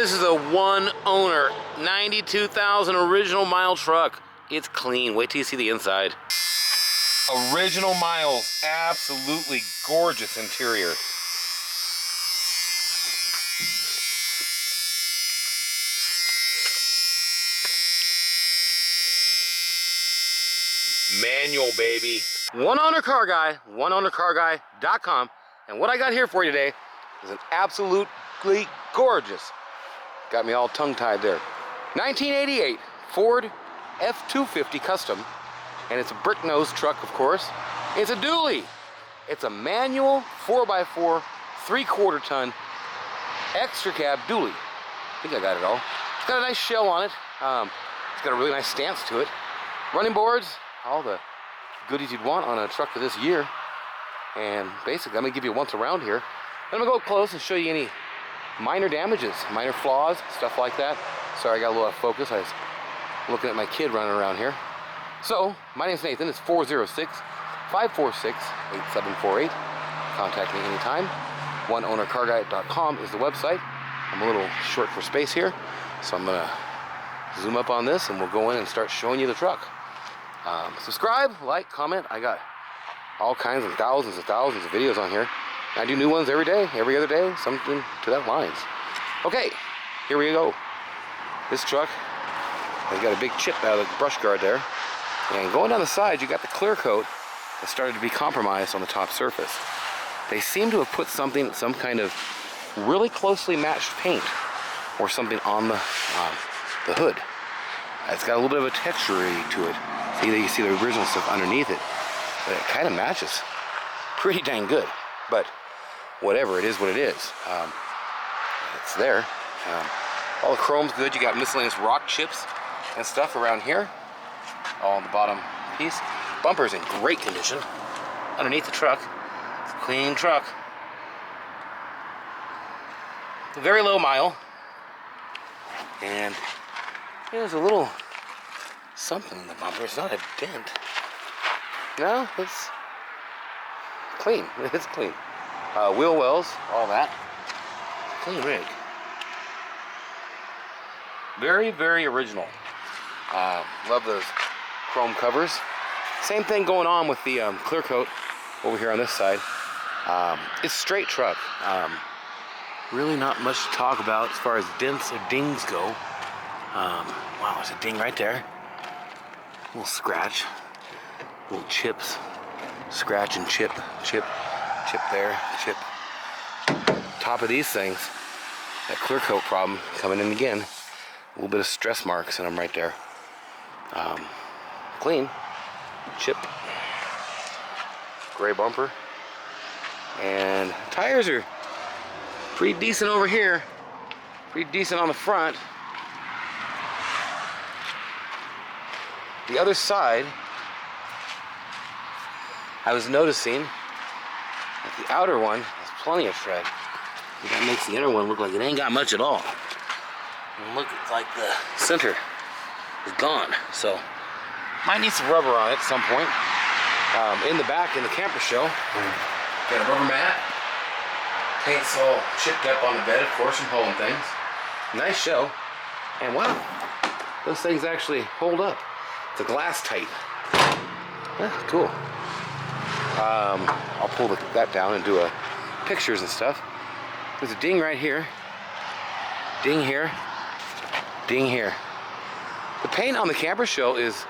This is a one owner, 92,000 original mile truck. It's clean. Wait till you see the inside. Original miles, absolutely gorgeous interior. Manual, baby. One owner car guy, oneownercarguy.com. And what I got here for you today is an absolutely gorgeous, got me all tongue-tied there, 1988 Ford F250 Custom. And it's a Bricknose truck, of course. It's a dually. It's a manual 4x4, 3/4 ton, extra cab dually. I think I got it all. It's got a nice shell on it. It's got a really nice stance to it. Running boards, all the goodies you'd want on a truck of this year. And basically, I'm gonna give you a once around here. Then I'm gonna go up close and show you any minor damages, minor flaws, stuff like that. Sorry, I got a little out of focus. I was looking at my kid running around here. So, my name's Nathan. It's 406-546-8748. Contact me anytime. Oneownercarguy.com is the website. I'm a little short for space here, so I'm gonna zoom up on this and we'll go in and start showing you the truck. Subscribe, like, comment. I got all kinds and thousands of videos on here. I do new ones every day, every other day, something to that lines. Okay, here we go. This truck has got a big chip out of the brush guard there. And going down the side, you got the clear coat that started to be compromised on the top surface. They seem to have put something, some kind of really closely matched paint or something on the hood. It's got a little bit of a texture to it. See, you see the original stuff underneath it, but it kind of matches pretty dang good. But whatever, it is what it is. It's there. All the chrome's good. You got miscellaneous rock chips and stuff around here. All on the bottom piece. Bumper's in great condition. Underneath the truck, it's a clean truck. Very low mile. And there's a little something in the bumper. It's not a dent. No, it's clean. It's clean. Wheel wells, all that. Clean rig. Very, very original. Love those chrome covers. Same thing going on with the clear coat over here on this side. It's straight truck. Really not much to talk about as far as dents or dings go. Wow, there's a ding right there. A little scratch. Little chips. Scratch and chip. Chip. Chip there. Chip. Top of these things. That clear coat problem coming in again. A little bit of stress marks in them right there. Clean. Chip. Gray bumper. And tires are pretty decent over here. Pretty decent on the front. The other side, I was noticing that the outer one has plenty of tread. And that makes the inner one look like it ain't got much at all. And look, it's like the center is gone. So, might need some rubber on it at some point. In the back, in the camper show, got a rubber mat. Paint's all chipped up on the bed, of course, from hauling things. Nice show. And wow, those things actually hold up. It's a glass tight. Yeah, cool. I'll pull that down and do pictures and stuff. There's a ding right here. Ding here. Ding here. The paint on the camper shell is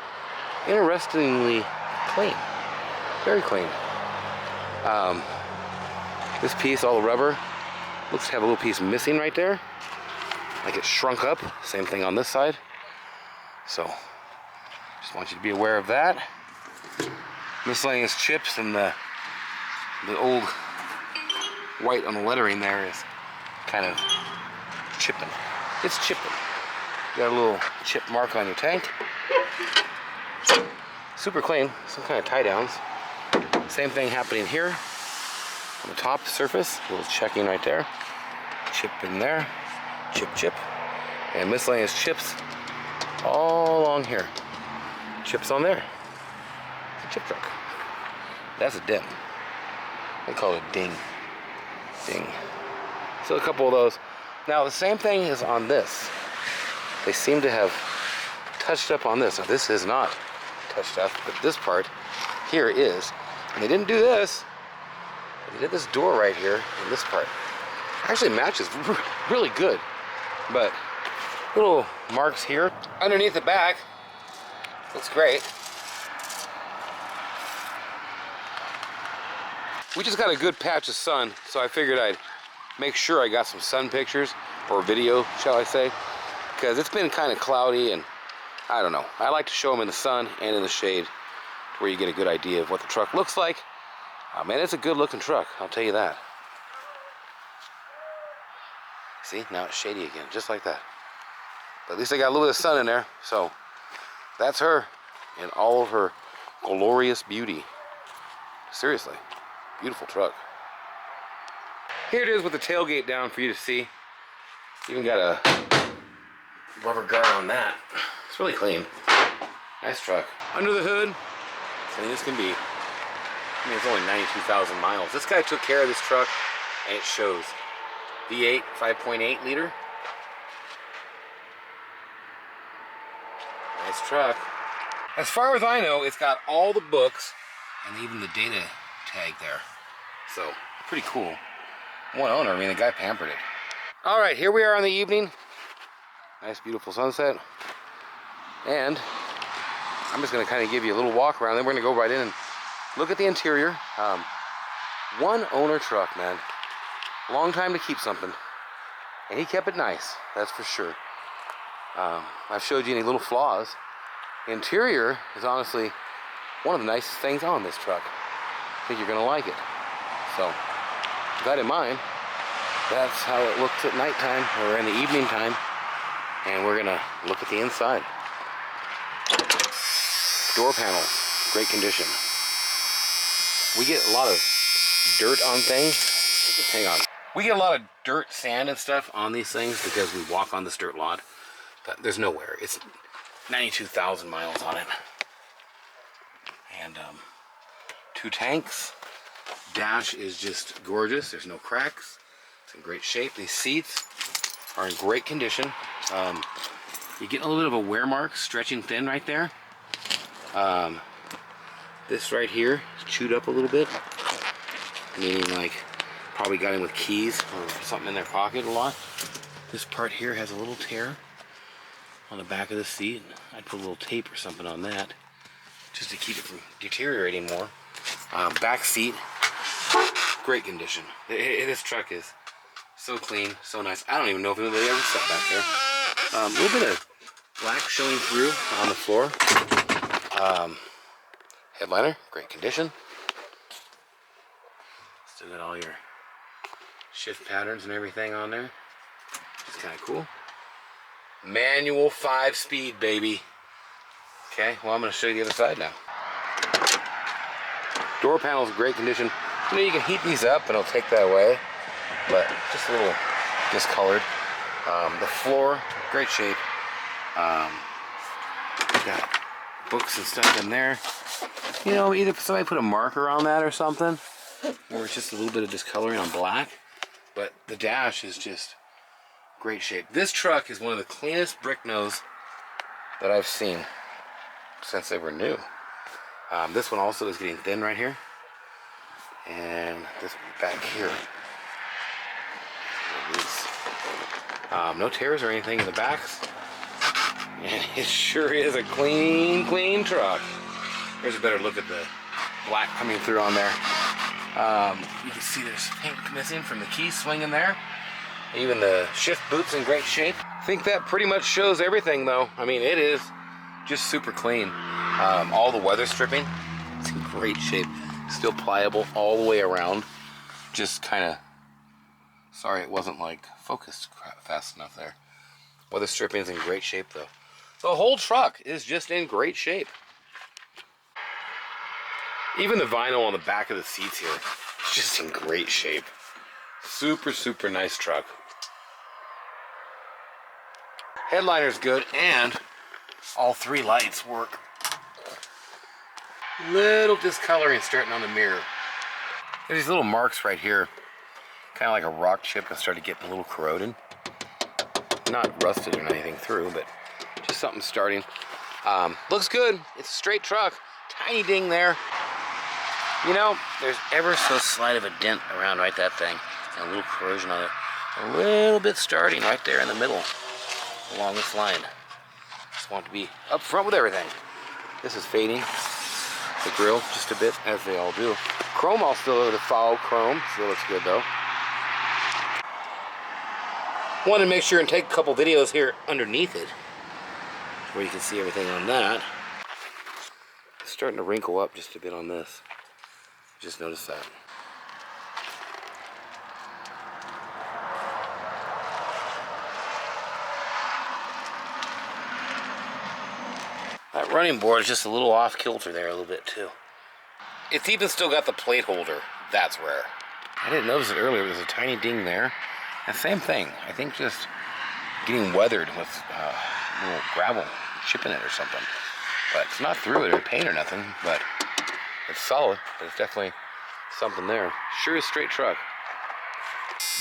interestingly clean. Very clean. This piece, all the rubber, looks to have a little piece missing right there. Like it shrunk up. Same thing on this side. So, just want you to be aware of that. Miscellaneous chips and the old white on the lettering there is kind of chipping. It's chipping. Got a little chip mark on your tank. Super clean. Some kind of tie downs. Same thing happening here on the top surface. A little checking right there. Chip in there. Chip, chip. And miscellaneous chips all along here. Chips on there. It's a chip truck. That's a dent. I call it a ding. Ding. So a couple of those. Now the same thing is on this. They seem to have touched up on this. Now this is not touched up, but this part here is. And they didn't do this. They did this door right here, and this part actually matches really good. But little marks here underneath the back. Looks great. We just got a good patch of sun, so I figured I'd make sure I got some sun pictures, or video, shall I say, because it's been kind of cloudy, and I don't know. I like to show them in the sun and in the shade, where you get a good idea of what the truck looks like. Man, it's a good looking truck, I'll tell you that. See, now it's shady again, just like that. But at least I got a little bit of sun in there, so that's her in all of her glorious beauty. Seriously, beautiful truck. Here it is with the tailgate down for you to see. Even got a rubber guard on that. It's really clean. Nice truck. Under the hood, clean as can be. I mean, it's only 92,000 miles. This guy took care of this truck, and it shows. V8, 5.8 liter. Nice truck. As far as I know, it's got all the books and even the data tag there. So, pretty cool. One owner, I mean, the guy pampered it. All right, here we are in the evening. Nice, beautiful sunset. And I'm just gonna kind of give you a little walk around, then we're gonna go right in and look at the interior. One owner truck, man. Long time to keep something. And he kept it nice, that's for sure. I've showed you any little flaws. The interior is honestly one of the nicest things on this truck. I think you're gonna like it. So, with that in mind, that's how it looks at nighttime or in the evening time. And we're gonna look at the inside. Door panel, great condition. We get a lot of dirt on things. Hang on. We get a lot of dirt, sand, and stuff on these things because we walk on this dirt lot. But there's nowhere. It's 92,000 miles on it. And 2 tanks. Dash is just gorgeous. There's no cracks. It's in great shape. These seats are in great condition. You get a little bit of a wear mark, stretching thin right there. This right here is chewed up a little bit, meaning like probably got in with keys or something in their pocket a lot. This part here has a little tear on the back of the seat. I'd put a little tape or something on that just to keep it from deteriorating more. Back seat, great condition. This truck is so clean, so nice. I don't even know if anybody ever sat back there. A little bit of black showing through on the floor. Headliner, great condition. Still got all your shift patterns and everything on there. It's kind of cool. Manual 5-speed, baby. Okay, well, I'm going to show you the other side now. Door panel's in great condition. You know, you can heat these up and it'll take that away, but just a little discolored. The floor, great shape. Got books and stuff in there. You know, either somebody put a marker on that or something, or it's just a little bit of discoloring on black. But the dash is just great shape. This truck is one of the cleanest Bricknose that I've seen since they were new. This one also is getting thin right here. And this back here. No tears or anything in the backs. And it sure is a clean, clean truck. Here's a better look at the black coming through on there. You can see there's paint missing from the key swinging there. Even the shift boot's in great shape. I think that pretty much shows everything though. I mean, it is just super clean. All the weather stripping, it's in great shape. Still pliable all the way around. Just kind of, sorry it wasn't like focused fast enough there. Weather stripping is in great shape though. The whole truck is just in great shape. Even the vinyl on the back of the seats here is just in great shape. Super, super nice truck. Headliner's good, and all 3 lights work. Little discoloring starting on the mirror. There's these little marks right here, kind of like a rock chip that started getting a little corroded. not rusted or anything through, but just something starting. Looks good. It's a straight truck. Tiny ding there. You know, there's ever so slight of a dent around right that thing, and a little corrosion on it. A little bit starting right there in the middle along this line. Just want to be up front with everything. This is fading the grill just a bit, as they all do. Chrome all still to follow chrome. Still looks good though. Wanted to make sure and take a couple videos here underneath it, where you can see everything on that. It's starting to wrinkle up just a bit on this. Just noticed that. That running board is just a little off kilter there a little bit too. It's even still got the plate holder. That's rare. I didn't notice it earlier. There's a tiny ding there. And same thing. I think just getting weathered with a little gravel chipping it or something. But it's not through it or paint or nothing. But it's solid. But it's definitely something there. Sure is straight truck.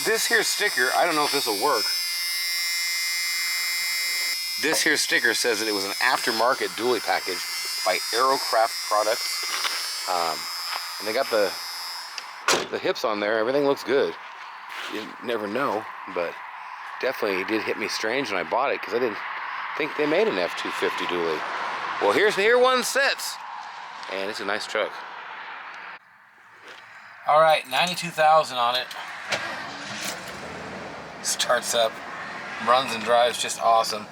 This here sticker, I don't know if this will work. This here sticker says that it was an aftermarket dually package by Aerocraft Products. And they got the hips on there. Everything looks good. You never know, but definitely it did hit me strange when I bought it because I didn't think they made an F250 dually. Well, here one sits, and it's a nice truck. All right, 92,000 on it. Starts up, runs and drives just awesome.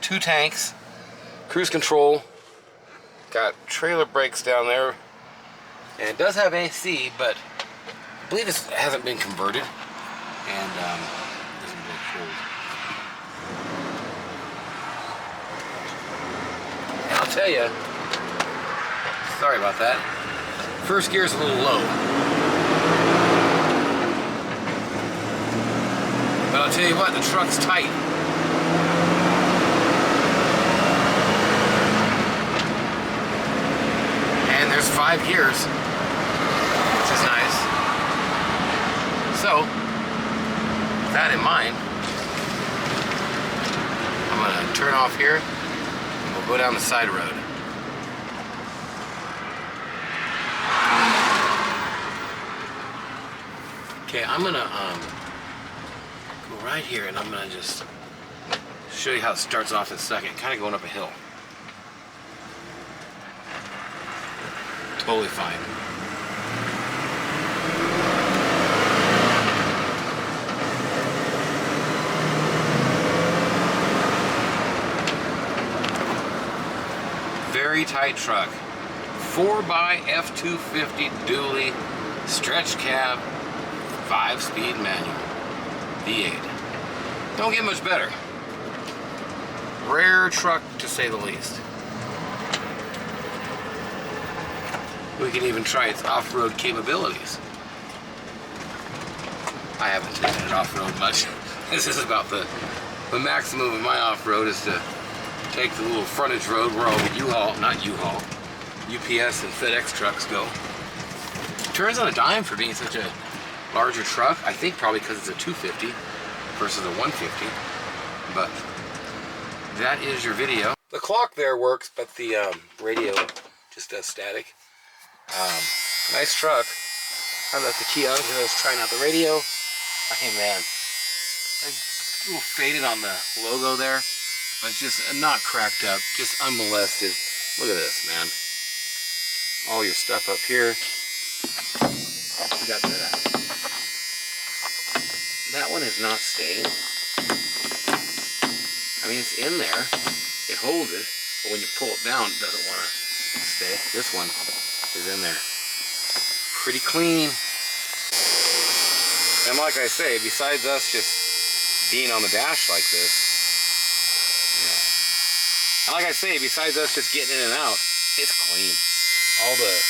2 tanks, cruise control, got trailer brakes down there, and it does have AC, but I believe this hasn't been converted, and it doesn't get cold. And I'll tell you, sorry about that, first gear's a little low, but I'll tell you what, the truck's tight. And there's 5 gears, which is nice. So, with that in mind, I'm gonna turn off here and we'll go down the side road. Okay, I'm gonna go right here and I'm gonna just show you how it starts off in a second, kind of going up a hill. Totally fine. Very tight truck. 4x F250 dually, stretch cab, 5-speed manual, V8. Don't get much better. Rare truck to say the least. We can even try its off-road capabilities. I haven't taken it off-road much. This is about the maximum of my off-road is to take the little frontage road where all the UPS and FedEx trucks go. It turns on a dime for being such a larger truck. I think probably because it's a 250 versus a 150. But that is your video. The clock there works, but the radio just does static. Nice truck. I left the key on because I was trying out the radio. Hey man, a little faded on the logo there, but just not cracked up, just unmolested. Look at this, man. All your stuff up here. You got that one is not stained. I mean, it's in there. It holds it, but when you pull it down, it doesn't want to stay. This one is in there. Pretty clean. And like I say, besides us just being on the dash like this, and like I say, besides us just getting in and out, it's clean. All the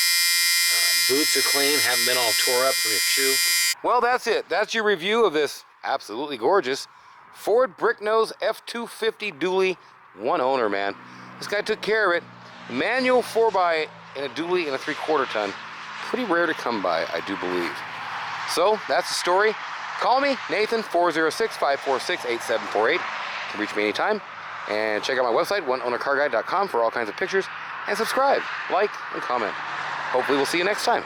boots are clean, haven't been all tore up from your shoe. Well, that's it. That's your review of this absolutely gorgeous Ford Bricknose F250 dually, one owner, man. This guy took care of it. Manual 4x in a dually and a 3/4 ton. Pretty rare to come by, I do believe. So, that's the story. Call me, Nathan, 406-546-8748. can reach me anytime. And check out my website, oneownercarguide.com, for all kinds of pictures. And subscribe, like, and comment. Hopefully we'll see you next time.